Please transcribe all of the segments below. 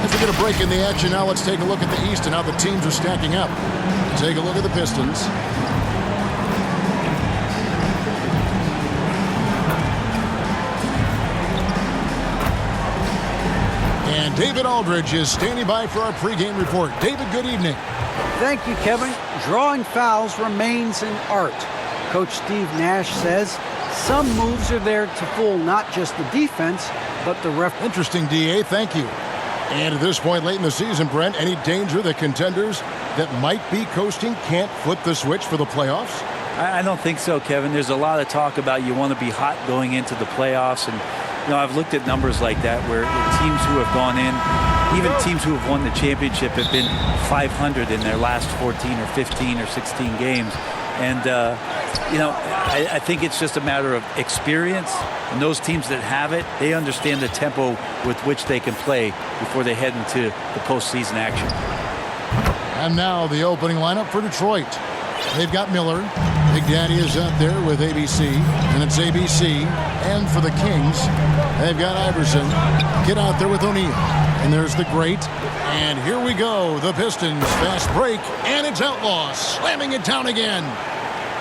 As we get a break in the action now, let's take a look at the East and how the teams are stacking up. Take a look at the Pistons. And David Aldridge is standing by for our pregame report. David, good evening. Thank you, Kevin. Drawing fouls remains an art. Coach Steve Nash says some moves are there to fool not just the defense, but the ref. Interesting, DA. Thank you. And at this point late in the season, Brent, any danger that contenders that might be coasting can't flip the switch for the playoffs? I don't think so, Kevin. There's a lot of talk about you want to be hot going into the playoffs. And, you know, I've looked at numbers like that where teams who have gone in, even teams who have won the championship, have been 500 in their last 14 or 15 or 16 games. And, you know, I think it's just a matter of experience. And those teams that have it, they understand the tempo with which they can play before they head into the postseason action. And now the opening lineup for Detroit. They've got Miller. Big Daddy is out there with ABC. And it's ABC. And for the Kings, they've got Iverson. Get out there with O'Neal. And there's the great. And here we go. The Pistons fast break. And it's Outlaw slamming it down again.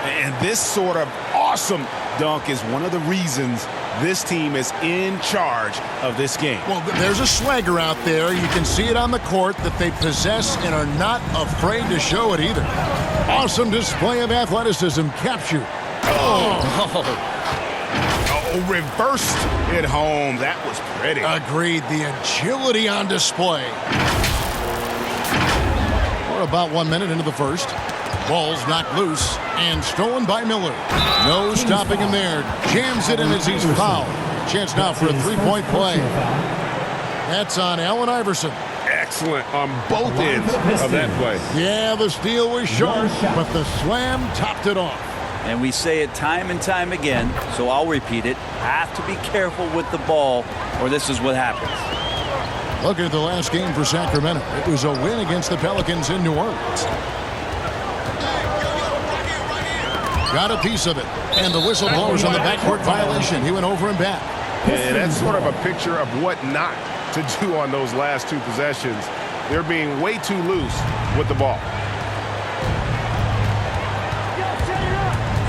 And this sort of awesome dunk is one of the reasons this team is in charge of this game. Well, there's a swagger out there. You can see it on the court that they possess and are not afraid to show it either. Awesome display of athleticism captured. Oh, reversed it home. That was pretty. Agreed. The agility on display. We're about 1 minute into the first. Ball's knocked loose and stolen by Miller. No stopping him there. Jams it in as he's fouled. Chance now for a three-point play. That's on Allen Iverson. Excellent on both ends of that play. Yeah, the steal was sharp, but the slam topped it off. And we say it time and time again, so I'll repeat it. Have to be careful with the ball, or this is what happens. Look at the last game for Sacramento. It was a win against the Pelicans in New Orleans. Got a piece of it. And the whistle blows on the backcourt violation. He went over and back. And that's sort of a picture of what not to do on those last two possessions. They're being way too loose with the ball.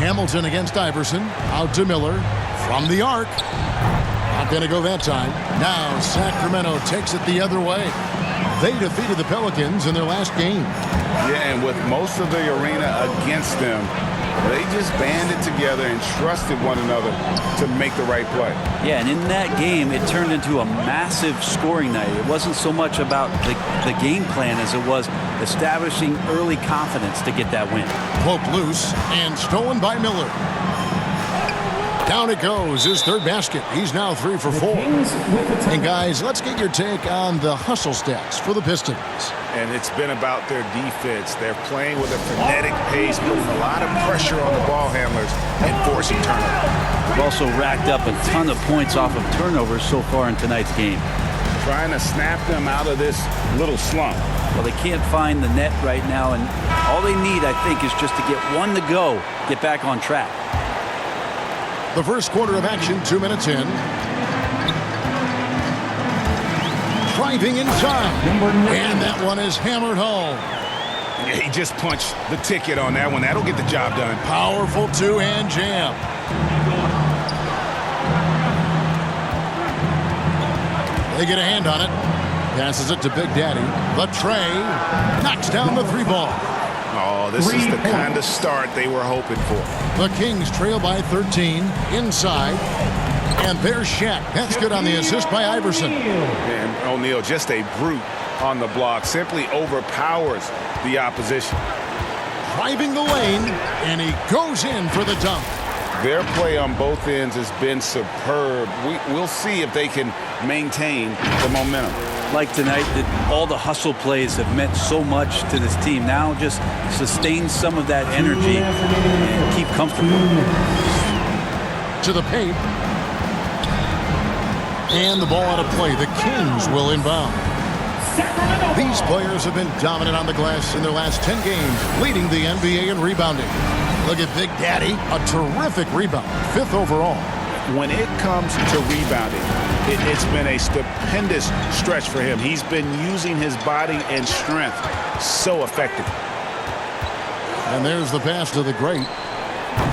Hamilton against Iverson. Out to Miller. From the arc. Not going to go that time. Now Sacramento takes it the other way. They defeated the Pelicans in their last game. Yeah, and with most of the arena against them, they just banded together and trusted one another to make the right play. Yeah, and in that game, it turned into a massive scoring night. It wasn't so much about the game plan as it was establishing early confidence to get that win. Poked loose and stolen by Miller. Down it goes, his third basket. He's now 3 for 4. And guys, let's get your take on the hustle stats for the Pistons. And it's been about their defense. They're playing with a frenetic pace, putting a lot of pressure on the ball handlers and forcing turnovers. They've also racked up a ton of points off of turnovers so far in tonight's game. Trying to snap them out of this little slump. Well, they can't find the net right now, and all they need, I think, is just to get one to go, get back on track. The first quarter of action, 2 minutes in. Driving inside. And that one is hammered home. Yeah, he just punched the ticket on that one. That'll get the job done. Powerful two-hand jam. They get a hand on it. Passes it to Big Daddy. The tray. Knocks down the 3-ball. Oh, this is the kind of start they were hoping for. The Kings trail by 13. Inside. And there's Shaq. That's good on the assist by Iverson. And O'Neal, just a brute on the block. Simply overpowers the opposition. Driving the lane. And he goes in for the dunk. Their play on both ends has been superb. We'll see if they can maintain the momentum. Like tonight, all the hustle plays have meant so much to this team. Now just sustain some of that energy and keep comfortable. To the paint. And the ball out of play. The Kings will inbound. These players have been dominant on the glass in their last 10 games, leading the NBA in rebounding. Look at Big Daddy, a terrific rebound, 5th overall. When it comes to rebounding, It's been a stupendous stretch for him. He's been using his body and strength so effectively. And there's the pass to the great.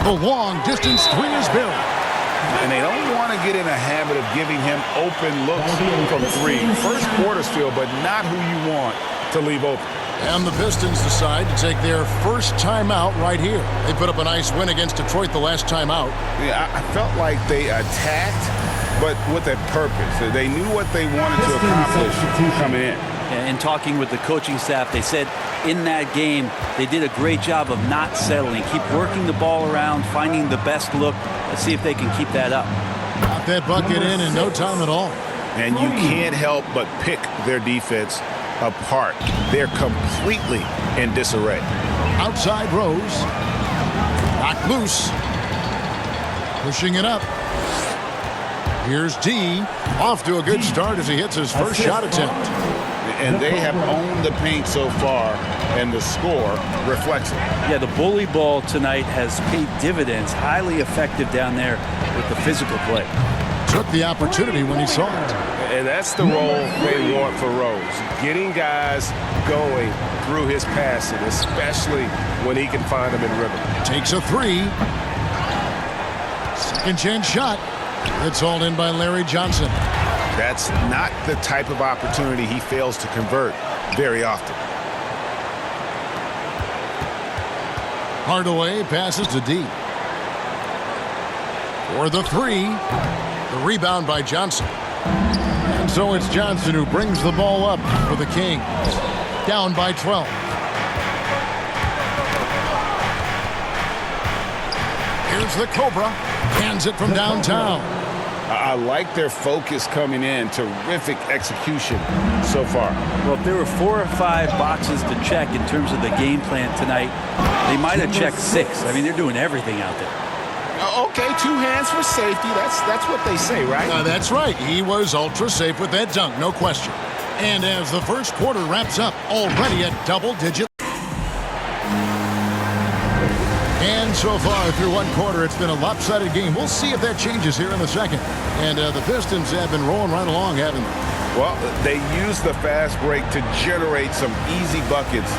The long distance three is buried. And they don't want to get in a habit of giving him open looks from three. First quarter still, but not who you want to leave open. And the Pistons decide to take their first timeout right here. They put up a nice win against Detroit the last timeout. Yeah, I felt like they attacked, but with a purpose. They knew what they wanted to accomplish coming in. In talking with the coaching staff, they said in that game they did a great job of not settling. Keep working the ball around, finding the best look. Let's see if they can keep that up. Got that bucket in no time at all. And you can't help but pick their defense apart. They're completely in disarray. Outside Rose. Knocked loose. Pushing it up. Here's D. Off to a good start as he hits his first shot attempt. And they have owned the paint so far, and the score reflects it. Yeah, the bully ball tonight has paid dividends. Highly effective down there with the physical play. Took the opportunity when he saw it. And that's the role they want for Rose. Getting guys going through his passing, especially when he can find them in rhythm. Takes a three. Second chance shot. It's hauled in by Larry Johnson. That's not the type of opportunity he fails to convert very often. Hardaway passes to D. For the three. The rebound by Johnson. And so it's Johnson who brings the ball up for the Kings. Down by 12. Here's the Cobra. Hands it from downtown. I like their focus coming in. Terrific execution so far. Well, if there were 4 or 5 boxes to check in terms of the game plan tonight, they might have checked 6. I mean, they're doing everything out there. Okay, 2 hands for safety. That's what they say, right? That's right. He was ultra safe with that dunk, no question. And as the first quarter wraps up, already a double-digit. And so far through one quarter, it's been a lopsided game. We'll see if that changes here in the second. And the Pistons have been rolling right along, haven't they? Well, they used the fast break to generate some easy buckets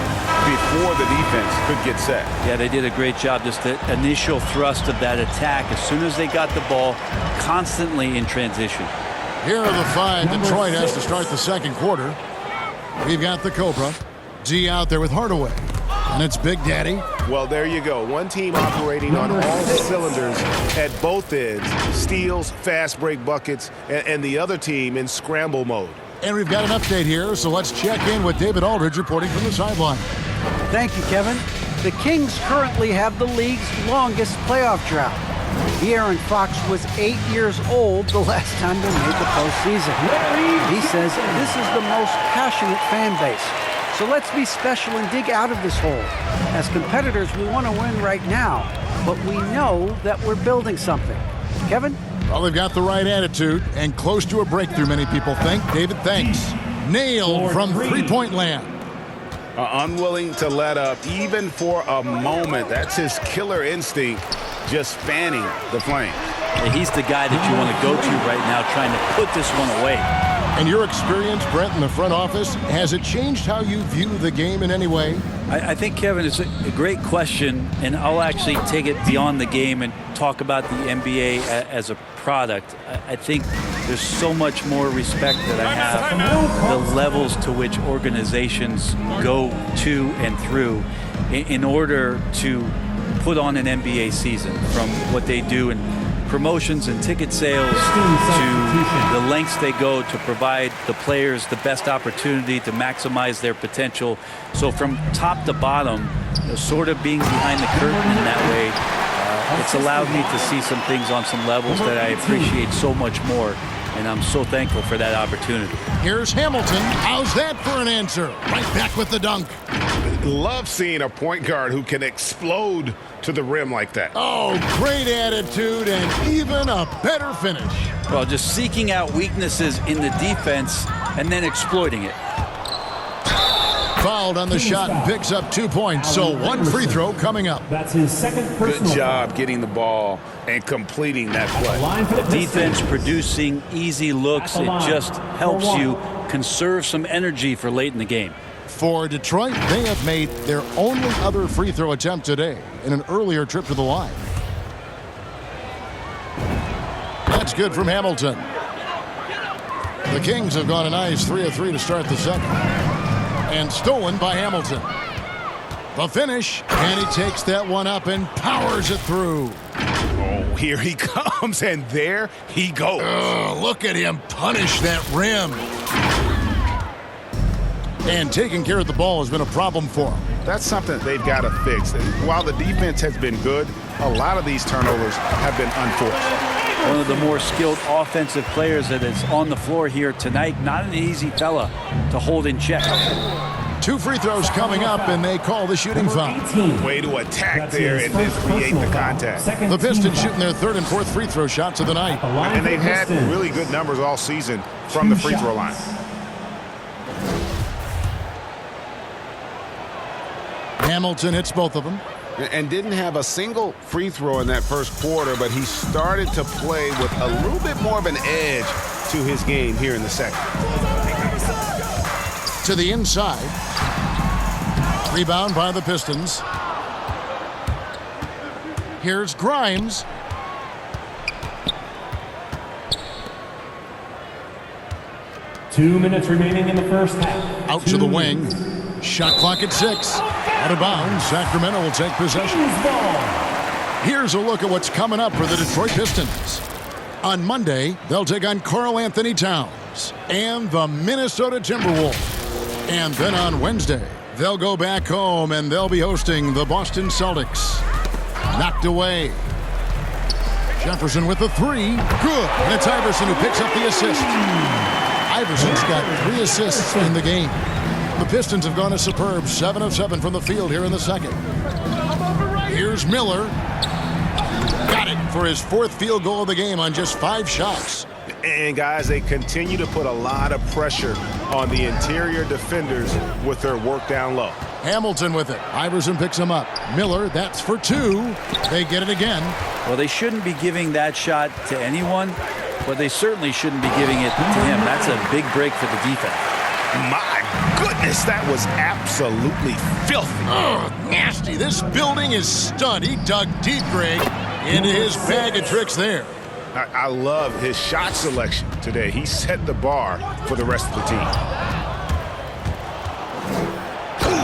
before the defense could get set. Yeah, they did a great job. Just the initial thrust of that attack, as soon as they got the ball, constantly in transition. Here are the 5. Detroit has to start the second quarter. We've got the Cobra. D out there with Hardaway. And it's Big Daddy. Well, there you go. One team operating on all cylinders at both ends. Steals, fast break buckets, and the other team in scramble mode. And we've got an update here, so let's check in with David Aldridge reporting from the sideline. Thank you, Kevin. The Kings currently have the league's longest playoff drought. De'Aaron Fox was 8 years old the last time they made the postseason. He says this is the most passionate fan base. So let's be special and dig out of this hole. As competitors, we want to win right now, but we know that we're building something. Kevin? Well, they've got the right attitude and close to a breakthrough, many people think. David, thanks. Nailed from three-point land. Unwilling to let up even for a moment. That's his killer instinct, just fanning the flame. Yeah, he's the guy that you want to go to right now, trying to put this one away. And your experience, Brent, in the front office, has it changed how you view the game in any way? I think, Kevin, it's a great question, and I'll actually take it beyond the game and talk about the NBA as a product. I think there's so much more respect that I have the levels to which organizations go to and through in order to put on an NBA season, from what they do in promotions and ticket sales to the lengths they go to provide the players the best opportunity to maximize their potential. So from top to bottom, sort of being behind the curtain in that way, it's allowed me to see some things on some levels that I appreciate so much more, and I'm so thankful for that opportunity. Here's Hamilton. How's that for an answer? Right back with the dunk. Love seeing a point guard who can explode to the rim like that. Oh, great attitude and even a better finish. Well, just seeking out weaknesses in the defense and then exploiting it. Fouled on the shot and picks up 2 points. So one free throw coming up. That's his second personal. Good job getting the ball and completing that play. Defense producing easy looks. It just helps you conserve some energy for late in the game. For Detroit, they have made their only other free throw attempt today in an earlier trip to the line. That's good from Hamilton. The Kings have gone a nice 3 of 3 to start the second. And stolen by Hamilton. The finish, and he takes that one up and powers it through. Oh, here he comes, and there he goes. Look at him punish that rim. And taking care of the ball has been a problem for him. That's something they've got to fix. And while the defense has been good, a lot of these turnovers have been unforced. One of the more skilled offensive players that is on the floor here tonight. Not an easy fella to hold in check. 2 free throws coming up, and they call the shooting foul. Way to attack there and then create the contact. The Pistons shooting their 3rd and 4th free throw shots of the night. And they've had really good numbers all season from the free throw line. Hamilton hits both of them. And didn't have a single free throw in that first quarter, but he started to play with a little bit more of an edge to his game here in the second. To the inside. Rebound by the Pistons. Here's Grimes. Two minutes remaining in the first half. Out to the wing. Shot clock at 6. Out of bounds. Sacramento will take possession. Here's a look at what's coming up for the Detroit Pistons. On Monday, they'll take on Karl Anthony Towns and the Minnesota Timberwolves. And then on Wednesday, they'll go back home and they'll be hosting the Boston Celtics. Knocked away. Jefferson with the 3. Good. And it's Iverson who picks up the assist. Iverson's got 3 assists in the game. The Pistons have gone a superb 7 of 7 from the field here in the second. Here's Miller. Got it for his 4th field goal of the game on just 5 shots. And, guys, they continue to put a lot of pressure on the interior defenders with their work down low. Hamilton with it. Iverson picks him up. Miller, that's for 2. They get it again. Well, they shouldn't be giving that shot to anyone, but they certainly shouldn't be giving it to him. That's a big break for the defense. My goodness, that was absolutely filthy. Oh, nasty. This building is stud. He dug deep, Greg, into his bag of tricks there. I love his shot selection today. He set the bar for the rest of the team.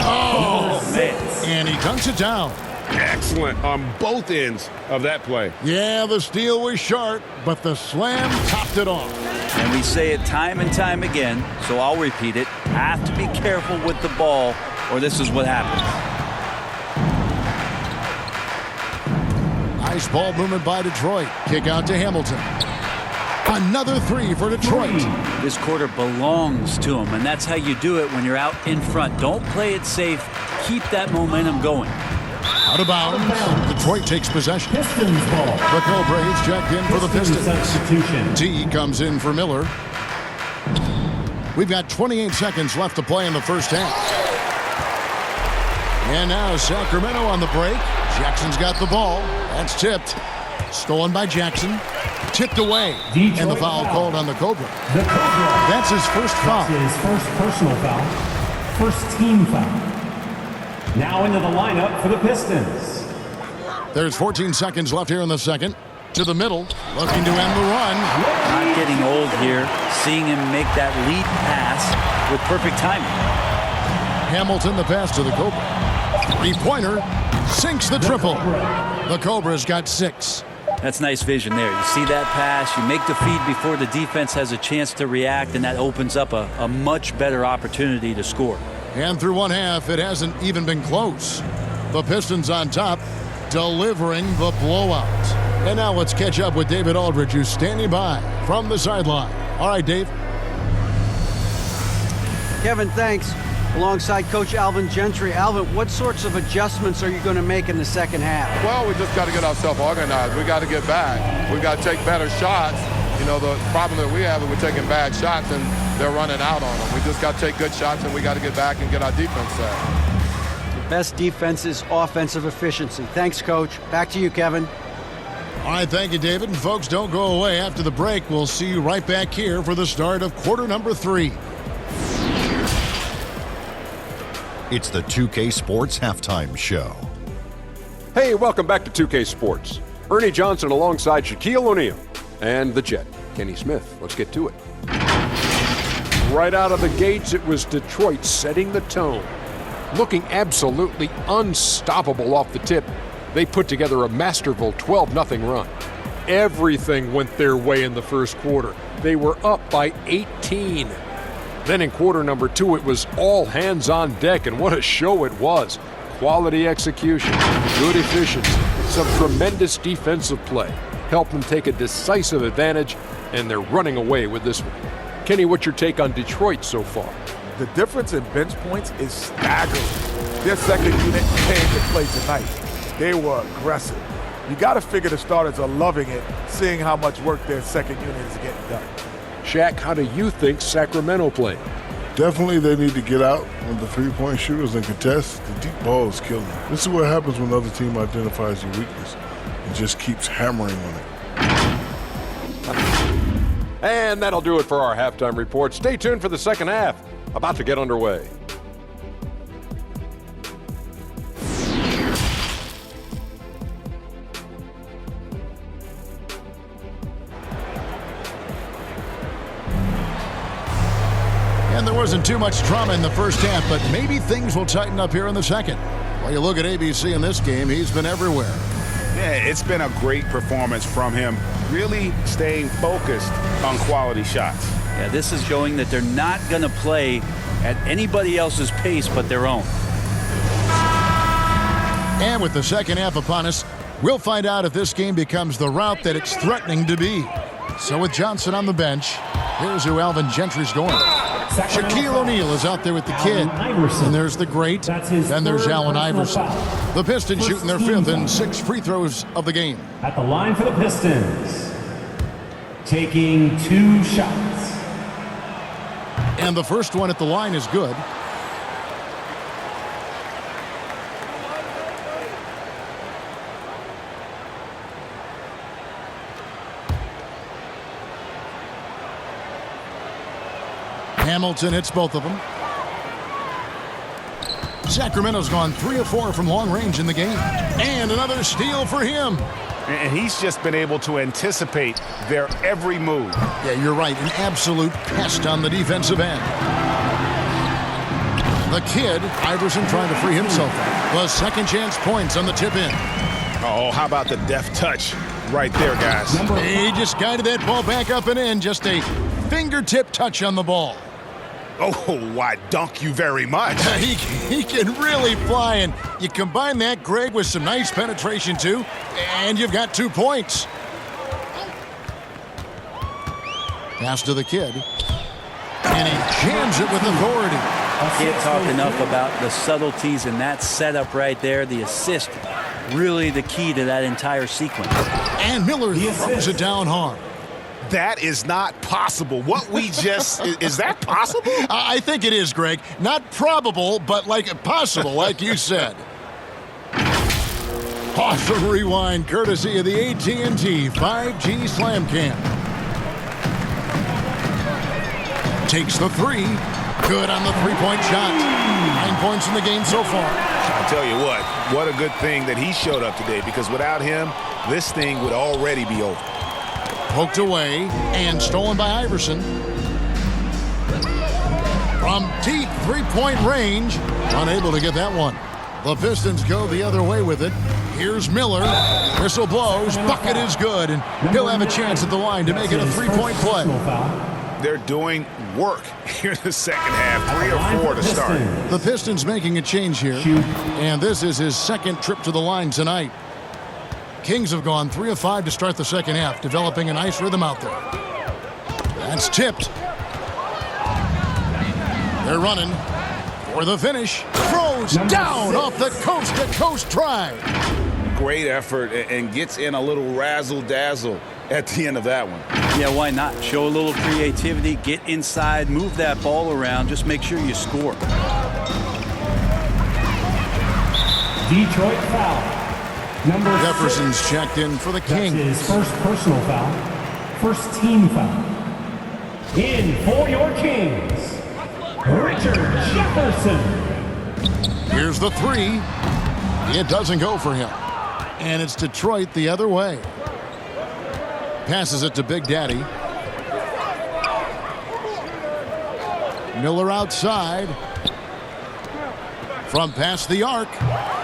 Oh, man. And he dunks it down. Excellent on both ends of that play. Yeah, the steal was sharp, but the slam topped it off. And we say it time and time again, so I'll repeat it. Have to be careful with the ball, or this is what happens. Nice ball movement by Detroit. Kick out to Hamilton. Another 3 for Detroit. This quarter belongs to him, and that's how you do it when you're out in front. Don't play it safe. Keep that momentum going. Out of bounds. Detroit takes possession. Pistons ball. The Cobras checked in for the Pistons. Substitution. T comes in for Miller. We've got 28 seconds left to play in the first half. And now Sacramento on the break. Jackson's got the ball. That's tipped. Stolen by Jackson. Tipped away. Detroit and the foul called on the Cobra. The Cobra. That's his first foul. That's his first personal foul. First team foul. Now into the lineup for the Pistons. There's 14 seconds left here in the second. To the middle, looking to end the run. Not getting old here. Seeing him make that lead pass with perfect timing. Hamilton, the pass to the Cobra. 3-pointer, sinks the triple. The Cobra's got 6. That's nice vision there. You see that pass, you make the feed before the defense has a chance to react, and that opens up a much better opportunity to score. And through one half, it hasn't even been close. The Pistons on top, delivering the blowout. And now let's catch up with David Aldridge, who's standing by from the sideline. All right, Dave. Kevin, thanks. Alongside Coach Alvin Gentry. Alvin, what sorts of adjustments are you going to make in the second half? Well, we just got to get ourselves organized. We got to get back. We got to take better shots. You know, the problem that we have is we're taking bad shots, and they're running out on them. We just got to take good shots, and we got to get back and get our defense set. The best defense is offensive efficiency. Thanks, Coach. Back to you, Kevin. All right, thank you, David. And folks, don't go away. After the break, we'll see you right back here for the start of quarter number 3. It's the 2K Sports Halftime Show. Hey, welcome back to 2K Sports. Ernie Johnson alongside Shaquille O'Neal and the Jet, Kenny Smith. Let's get to it. Right out of the gates, it was Detroit setting the tone. Looking absolutely unstoppable off the tip, they put together a masterful 12-0 run. Everything went their way in the first quarter. They were up by 18. Then in quarter number 2, it was all hands on deck, and what a show it was. Quality execution, good efficiency, some tremendous defensive play. Helped them take a decisive advantage, and they're running away with this one. Kenny, what's your take on Detroit so far? The difference in bench points is staggering. Their second unit came to play tonight. They were aggressive. You got to figure the starters are loving it, seeing how much work their second unit is getting done. Shaq, how do you think Sacramento played? Definitely they need to get out when the three-point shooters and contest. The deep ball is killing them. This is what happens when the other team identifies your weakness and just keeps hammering on it. And that'll do it for our halftime report. Stay tuned for the second half. About to get underway. And there wasn't too much drama in the first half, but maybe things will tighten up here in the second. While you look at ABC in this game, he's been everywhere. Yeah, it's been a great performance from him, really staying focused on quality shots. Yeah, this is showing that they're not going to play at anybody else's pace but their own. And with the second half upon us, we'll find out if this game becomes the route that it's threatening to be. So with Johnson on the bench, here's who Alvin Gentry's going. Shaquille O'Neal is out there with the kid. And there's the great. Then there's Allen Iverson. The Pistons shooting their 5th and 6th free throws of the game. At the line for the Pistons, taking 2 shots. And the first one at the line is good. Hamilton hits both of them. Sacramento's gone 3 of 4 from long range in the game. And another steal for him. And he's just been able to anticipate their every move. Yeah, you're right. An absolute pest on the defensive end. The kid, Iverson, trying to free himself. The second chance points on the tip in. Oh, how about the deft touch right there, guys? He just guided that ball back up and in. Just a fingertip touch on the ball. Oh, why, dunk you very much. He can really fly, and you combine that, Greg, with some nice penetration, too, and you've got 2 points. Pass to the kid, and he jams it with authority. Can't talk enough about the subtleties in that setup right there. The assist, really the key to that entire sequence. And Miller throws it down hard. That is not possible. What we just... is that possible? I think it is, Greg. Not probable, but like possible, like you said. Awesome rewind, courtesy of the AT&T 5G Slam Cam. Takes the 3. Good on the 3-point shot. 9 points in the game so far. I'll tell you what a good thing that he showed up today, because without him, this thing would already be over. Poked away and stolen by Iverson. From deep 3-point range, unable to get that one. The Pistons go the other way with it. Here's Miller. Whistle blows. Bucket is good, and he'll have a chance at the line to make it a 3-point play. They're doing work here in the second half. 3 or 4 to start. The Pistons making a change here, and this is his second trip to the line tonight. Kings have gone 3 of 5 to start the second half, developing a nice rhythm out there. That's tipped. They're running for the finish. Throws down off the coast-to-coast drive. Great effort and gets in a little razzle-dazzle at the end of that one. Yeah, why not? Show a little creativity, get inside, move that ball around, just make sure you score. Detroit foul. Number Jefferson's 6. checked in for the That's Kings. his first personal foul. First team foul. In for your Kings, Richard Jefferson. Here's the three. It doesn't go for him. And it's Detroit the other way. Passes it to Big Daddy. Miller outside. From past the arc.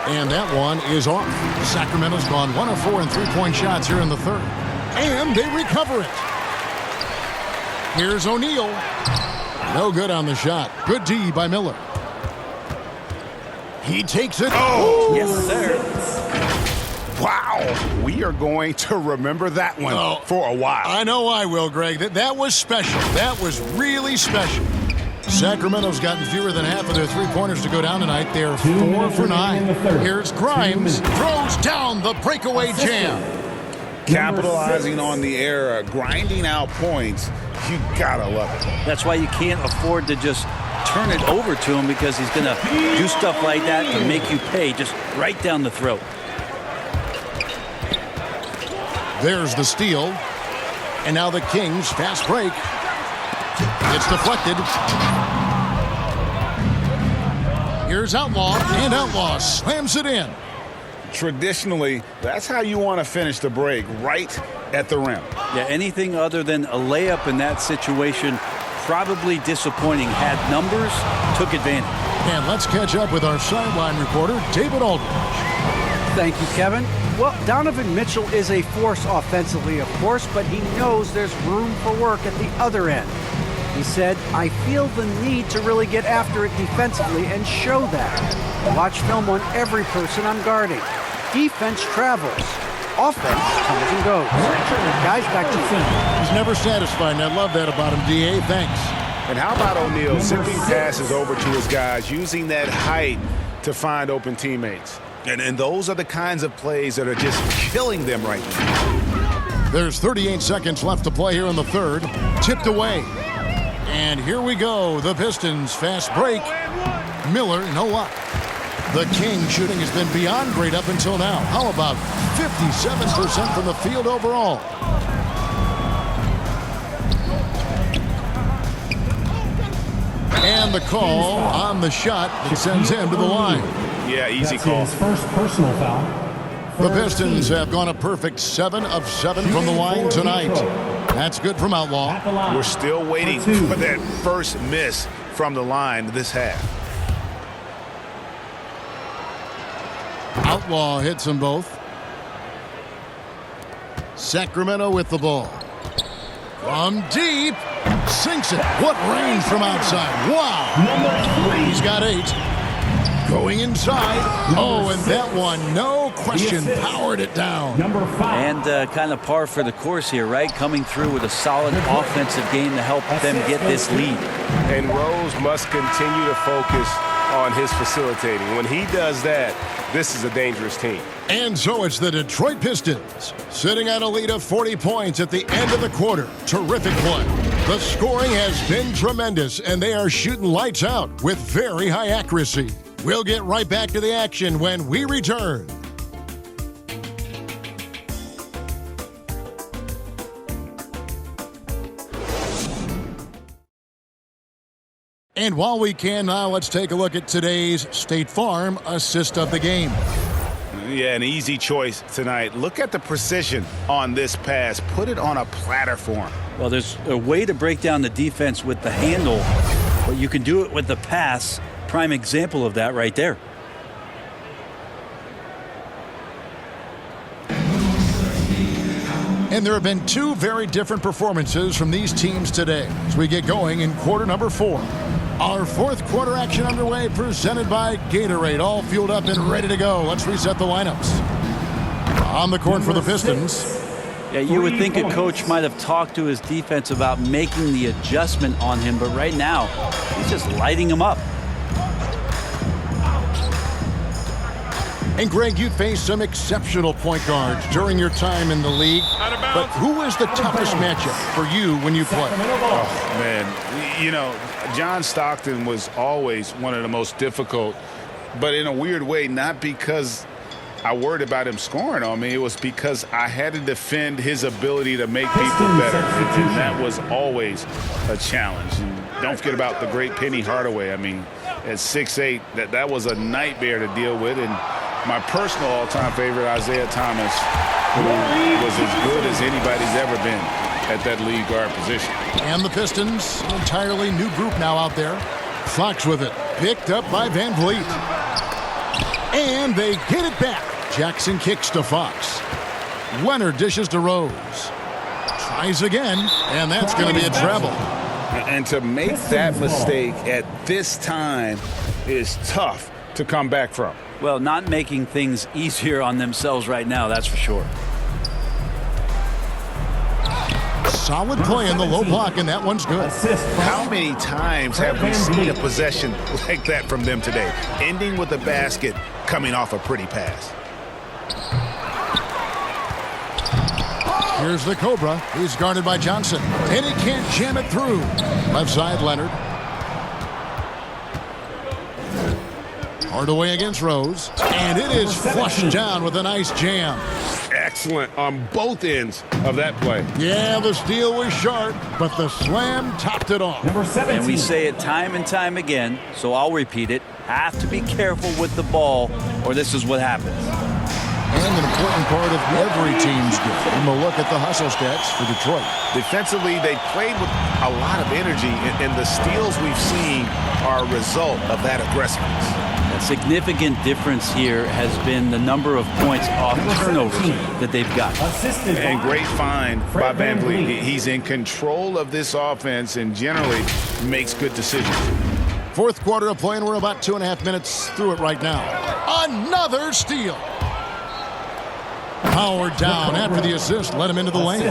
And that one is off. Sacramento's gone 1 of 4 in three-point shots here in the third. And they recover it. Here's O'Neal. No good on the shot. Good D by Miller. He takes it. Oh! Yes, sir. Wow. We are going to remember that one for a while. I know I will, Greg. That was special. That was really special. Sacramento's gotten fewer than half of their three-pointers to go down tonight. They're 4 for 9. Here's Grimes. Throws down the breakaway jam. Capitalizing on the error, grinding out points. You gotta love it. That's why you can't afford to just turn it over to him, because he's going to do stuff like that to make you pay just right down the throat. There's the steal. And now the Kings fast break. It's deflected. Here's Outlaw, and Outlaw slams it in. Traditionally, that's how you want to finish the break, right at the rim. Yeah, anything other than a layup in that situation, probably disappointing. Had numbers, took advantage. And let's catch up with our sideline reporter, David Aldridge. Thank you, Kevin. Well, Donovan Mitchell is a force offensively, of course, but he knows there's room for work at the other end. He said, I feel the need to really get after it defensively and show that. Watch film on every person I'm guarding. Defense travels. Offense comes and goes. Guys, back to you. He's never satisfied, and I love that about him, D.A. Thanks. And how about O'Neal zipping passes over to his guys, using that height to find open teammates? And those are the kinds of plays that are just killing them right now. There's 38 seconds left to play here in the third. Tipped away. And here we go. The Pistons fast break. Miller, no luck. The King shooting has been beyond great up until now. How about 57% from the field overall? And the call on the shot that sends him to the line. Yeah, easy That's call. his first personal foul. The Pistons have gone a perfect 7 of 7 from the line tonight. That's good from Outlaw. We're still waiting for that first miss from the line this half. Outlaw hits them both. Sacramento with the ball. From deep. Sinks it. What range from outside. Wow. He's got 8. Going inside. Oh, and that one, no question, powered it down. Number 5. And kind of par for the course here, right? Coming through with a solid offensive game to help them get this lead. And Rose must continue to focus on his facilitating. When he does that, this is a dangerous team. And so it's the Detroit Pistons sitting at a lead of 40 points at the end of the quarter. Terrific play. The scoring has been tremendous, and they are shooting lights out with very high accuracy. We'll get right back to the action when we return. And while we can now, let's take a look at today's State Farm assist of the game. Yeah, an easy choice tonight. Look at the precision on this pass. Put it on a platter for him. Well, there's a way to break down the defense with the handle, but you can do it with the pass. Prime example of that right there. And there have been 2 very different performances from these teams today as we get going in quarter number 4. Our 4th quarter action underway, presented by Gatorade, all fueled up and ready to go. Let's reset the lineups. On the court for the Pistons. Yeah, you would think a coach might have talked to his defense about making the adjustment on him, but right now, he's just lighting him up. And Greg, you faced some exceptional point guards during your time in the league. But who was the toughest matchup for you when you played? Oh, man, you know, John Stockton was always one of the most difficult, but in a weird way, not because I worried about him scoring on me. It was because I had to defend his ability to make people better, and that was always a challenge. And don't forget about the great Penny Hardaway. I mean, at 6'8", that was a nightmare to deal with. And my personal all-time favorite, Isaiah Thomas, who was as good as anybody's ever been at that lead guard position. And the Pistons, an entirely new group now out there. Fox with it, picked up by Van Vliet. And they get it back. Jackson kicks to Fox. Leonard dishes to Rose. Tries again, and that's going to be a treble. And to make that mistake at this time is tough to come back from. Well, not making things easier on themselves right now, that's for sure. Solid play in the low block, and that one's good. How many times have we seen a possession like that from them today, ending with a basket coming off a pretty pass? Here's the Cobra. He's guarded by Johnson, and he can't jam it through. Left side, Leonard. Hardaway against Rose, and it is flushed down with a nice jam. Excellent on both ends of that play. Yeah, the steal was sharp, but the slam topped it off. Number 17. And we say it time and time again, so I'll repeat it. Have to be careful with the ball, or this is what happens. And an important part of every team's game. And we'll look at the hustle stats for Detroit. Defensively, they played with a lot of energy, and the steals we've seen are a result of that aggressiveness. A significant difference here has been the number of points off turnovers that they've got. And great find by Van Vliet. He's in control of this offense and generally makes good decisions. Fourth quarter of play, and we're about 2.5 minutes through it right now. Another steal. Howard down after the assist, let him into the lane.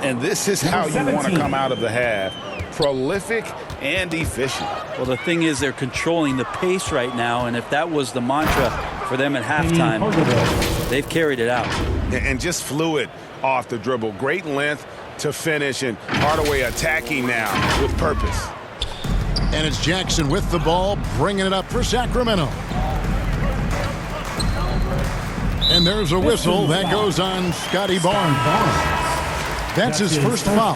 And this is how you want to come out of the half. Prolific and efficient. Well, the thing is, they're controlling the pace right now, and if that was the mantra for them at halftime, they've carried it out. And just fluid off the dribble. Great length to finish, and Hardaway attacking now with purpose. And it's Jackson with the ball, bringing it up for Sacramento. And there's a whistle that goes on Scotty Barnes. That's his first foul.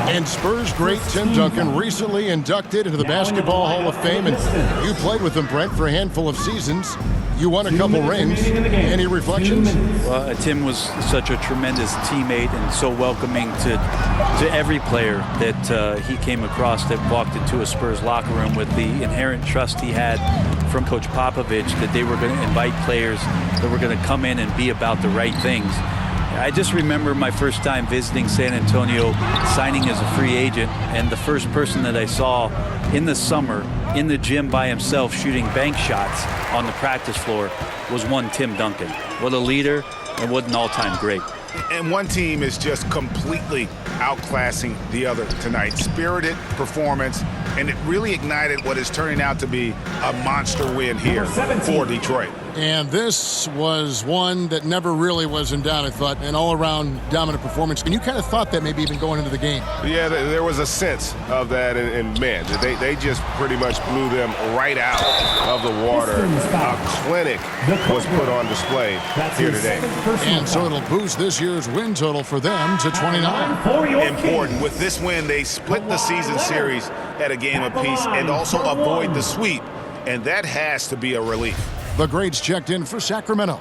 And Spurs great Tim Duncan, recently inducted into the Basketball Hall of Fame. And you played with him, Brent, for a handful of seasons. You won a couple rings. Any reflections? Well, Tim was such a tremendous teammate and so welcoming to every player that he came across that walked into a Spurs locker room, with the inherent trust he had from Coach Popovich that they were going to invite players that were going to come in and be about the right things. I just remember my first time visiting San Antonio, signing as a free agent, and the first person that I saw in the summer in the gym by himself shooting bank shots on the practice floor was one Tim Duncan. What a leader and what an all-time great. And one team is just completely outclassing the other tonight. Spirited performance, and it really ignited what is turning out to be a monster win here for Detroit. And this was one that never really was in doubt, I thought, an all-around dominant performance. And you kind of thought that maybe even going into the game. Yeah, there was a sense of that, and man, they just pretty much blew them right out of the water. A clinic was put on display here today. And so it'll boost this year's win total for them to 29. Important. With this win, they split the season series at a game apiece and also avoid the sweep. And that has to be a relief. The grades checked in for Sacramento.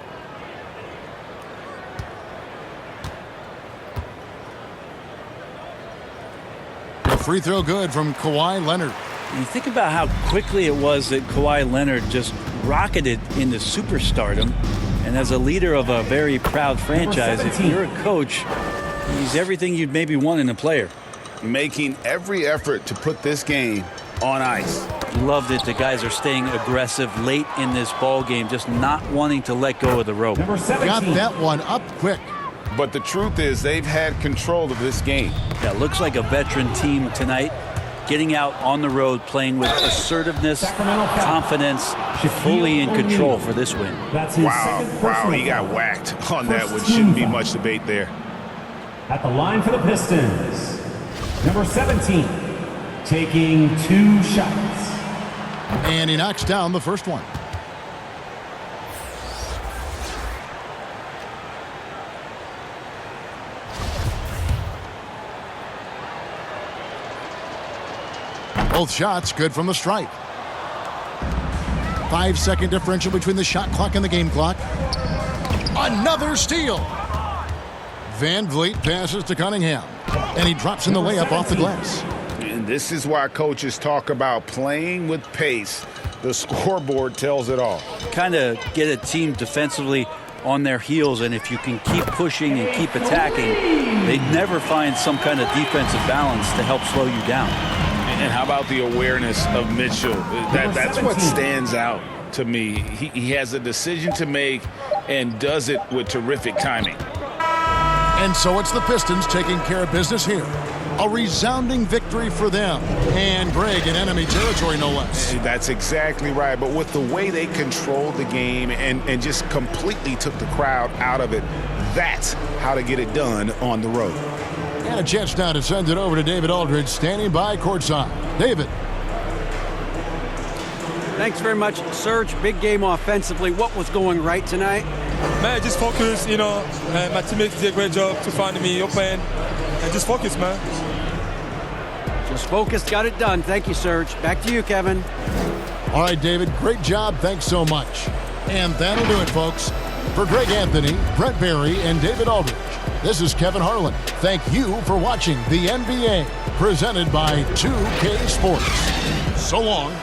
A free throw good from Kawhi Leonard. You think about how quickly it was that Kawhi Leonard just rocketed into superstardom. And as a leader of a very proud franchise, if you're a coach, he's everything you'd maybe want in a player. Making every effort to put this game on ice. Loved it. The guys are staying aggressive late in this ball game, just not wanting to let go of the rope. Got that one up quick. But the truth is they've had control of this game. Yeah, looks like a veteran team tonight. getting out on the road, playing with assertiveness, confidence, fully in control for this win. Wow, he got whacked on that one. Shouldn't be much debate there. At the line for the Pistons, number 17, taking 2 shots. And he knocks down the first one. Both shots good from the stripe. 5-second differential between the shot clock and the game clock. Another steal. Van Vliet passes to Cunningham, and he drops in the layup off the glass. And this is why coaches talk about playing with pace. The scoreboard tells it all. Kind of get a team defensively on their heels, and if you can keep pushing and keep attacking, they never find some kind of defensive balance to help slow you down. And how about the awareness of Mitchell? That's what stands out to me. He has a decision to make and does it with terrific timing. And so it's the Pistons taking care of business here. A resounding victory for them. And Greg in enemy territory, no less. That's exactly right. But with the way they controlled the game and just completely took the crowd out of it, that's how to get it done on the road. And a chance now to send it over to David Aldridge, standing by courtside. David. Thanks very much, Serge. Big game offensively. What was going right tonight? Man, just focus, and my teammates did a great job to find me open. And just focus, man. Just focused, got it done. Thank you, Serge. Back to you, Kevin. All right, David, great job. Thanks so much. And that'll do it, folks. For Greg Anthony, Brett Barry, and David Aldridge, this is Kevin Harlan. Thank you for watching the NBA, presented by 2K Sports. So long.